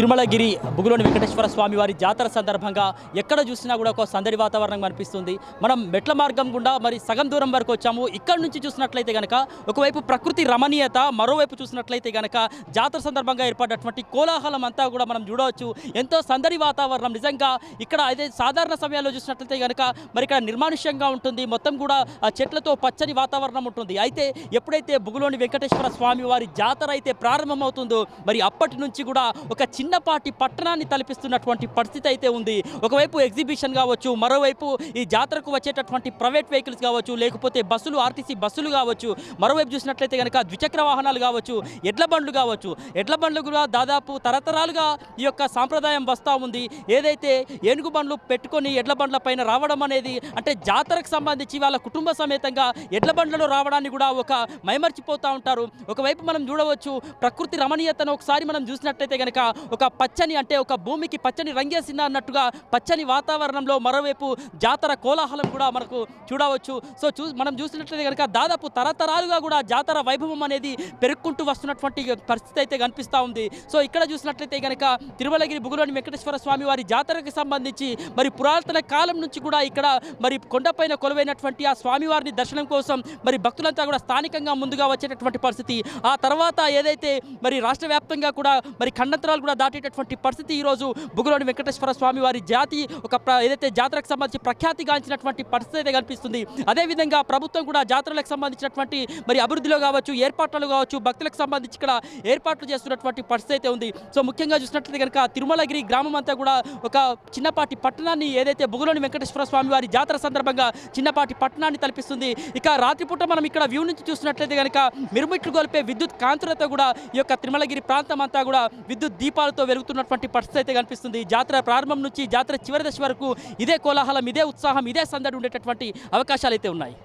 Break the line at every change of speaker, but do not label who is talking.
తిరుమలగిరి బుగులోని వెంకటేశ్వర స్వామి వారి జాతర సందర్భంగా ఎక్కడ చూసినా కూడా ఒక సందడి వాతావరణం కనిపిస్తుంది. మనం మెట్ల మార్గం గుండా మరి సగం దూరం వరకు వచ్చాము. ఇక్కడ నుంచి చూసినట్లయితే కనుక ఒకవైపు ప్రకృతి రమణీయత, మరోవైపు చూసినట్లయితే కనుక జాతర సందర్భంగా ఏర్పడినటువంటి కోలాహలం అంతా కూడా మనం చూడవచ్చు. ఎంతో సందడి వాతావరణం నిజంగా ఇక్కడ అయితే సాధారణ సమయాల్లో చూసినట్లయితే కనుక మరి ఇక్కడ నిర్మానుష్యంగా ఉంటుంది. మొత్తం కూడా చెట్లతో పచ్చని వాతావరణం ఉంటుంది. అయితే ఎప్పుడైతే బుగులోని వెంకటేశ్వర స్వామి వారి జాతర అయితే ప్రారంభమవుతుందో మరి అప్పటి నుంచి కూడా ఒక చిన్నపాటి పట్టణాన్ని తలపిస్తున్నటువంటి పరిస్థితి అయితే ఉంది. ఒకవైపు ఎగ్జిబిషన్ కావచ్చు, మరోవైపు ఈ జాతరకు వచ్చేటటువంటి ప్రైవేట్ వెహికల్స్ కావచ్చు, లేకపోతే బస్సులు, ఆర్టీసీ బస్సులు కావచ్చు, మరోవైపు చూసినట్లయితే కనుక ద్విచక్ర వాహనాలు కావచ్చు, ఎడ్ల బండ్లు కావచ్చు. ఎడ్ల బండ్లు కూడా దాదాపు తరతరాలుగా ఈ యొక్క సాంప్రదాయం వస్తూ ఉంది. ఏదైతే ఏనుగు బండ్లు పెట్టుకొని ఎడ్ల బండ్ల పైన రావడం అనేది అంటే జాతరకు సంబంధించి వాళ్ళ కుటుంబ సమేతంగా ఎడ్ల బండ్లలో రావడాన్ని కూడా ఒక మైమర్చిపోతూ ఉంటారు. ఒకవైపు మనం చూడవచ్చు ప్రకృతి రమణీయతను ఒకసారి మనం చూసినట్లయితే కనుక ఒక పచ్చని అంటే ఒక భూమికి పచ్చని రంగేసింద అన్నట్టుగా పచ్చని వాతావరణంలో మరోవైపు జాతర కోలాహలం కూడా మనకు చూడవచ్చు. సో మనం చూసినట్లయితే కనుక దాదాపు తరతరాలుగా కూడా జాతర వైభవం అనేది పెరుక్కుంటూ వస్తున్నటువంటి పరిస్థితి అయితే కనిపిస్తూ ఉంది. సో ఇక్కడ చూసినట్లయితే కనుక తిరుమలగిరి బుగులోని వెంకటేశ్వర స్వామి వారి జాతరకు సంబంధించి మరి పురాతన కాలం నుంచి కూడా ఇక్కడ మరి కొండపైన కొలువైనటువంటి ఆ స్వామివారిని దర్శనం కోసం మరి భక్తులంతా కూడా స్థానికంగా ముందుగా వచ్చేటటువంటి పరిస్థితి. ఆ తర్వాత ఏదైతే మరి రాష్ట్ర వ్యాప్తంగా కూడా మరి ఖండంతరాలు కూడా దాటేటటువంటి పరిస్థితి ఈరోజు బుగులోని వెంకటేశ్వర స్వామి వారి జాతి ఒక ఏదైతే జాతరకు సంబంధించి ప్రఖ్యాతిగాంచినటువంటి పరిస్థితి అయితే కనిపిస్తుంది. అదేవిధంగా ప్రభుత్వం కూడా జాతరలకు సంబంధించినటువంటి మరి అభివృద్ధిలో కావచ్చు, ఏర్పాట్లు కావచ్చు, భక్తులకు సంబంధించి ఇక్కడ ఏర్పాట్లు చేస్తున్నటువంటి పరిస్థితి అయితే ఉంది. సో ముఖ్యంగా చూసినట్లయితే కనుక తిరుమలగిరి గ్రామం అంతా కూడా ఒక చిన్నపాటి పట్టణాన్ని ఏదైతే బుగులోని వెంకటేశ్వర స్వామి వారి జాతర సందర్భంగా చిన్నపాటి పట్టణాన్ని తలపిస్తుంది. ఇక రాత్రిపూట మనం ఇక్కడ వ్యూ నుంచి చూసినట్లయితే కనుక మిరుమిట్లు గొలిపే విద్యుత్ కాంతులతో కూడా ఈ యొక్క తిరుమలగిరి ప్రాంతం అంతా కూడా విద్యుత్ దీపాలతో వెలుగుతున్నటువంటి పరిస్థితి అయితే కనిపిస్తుంది. జాతర ప్రారంభం నుంచి జాతర చివరి దశ వరకు ఇదే కోలాహలం, ఇదే ఉత్సాహం, ఇదే సందడి ఉండేటటువంటి అవకాశాలు అయితే ఉన్నాయి.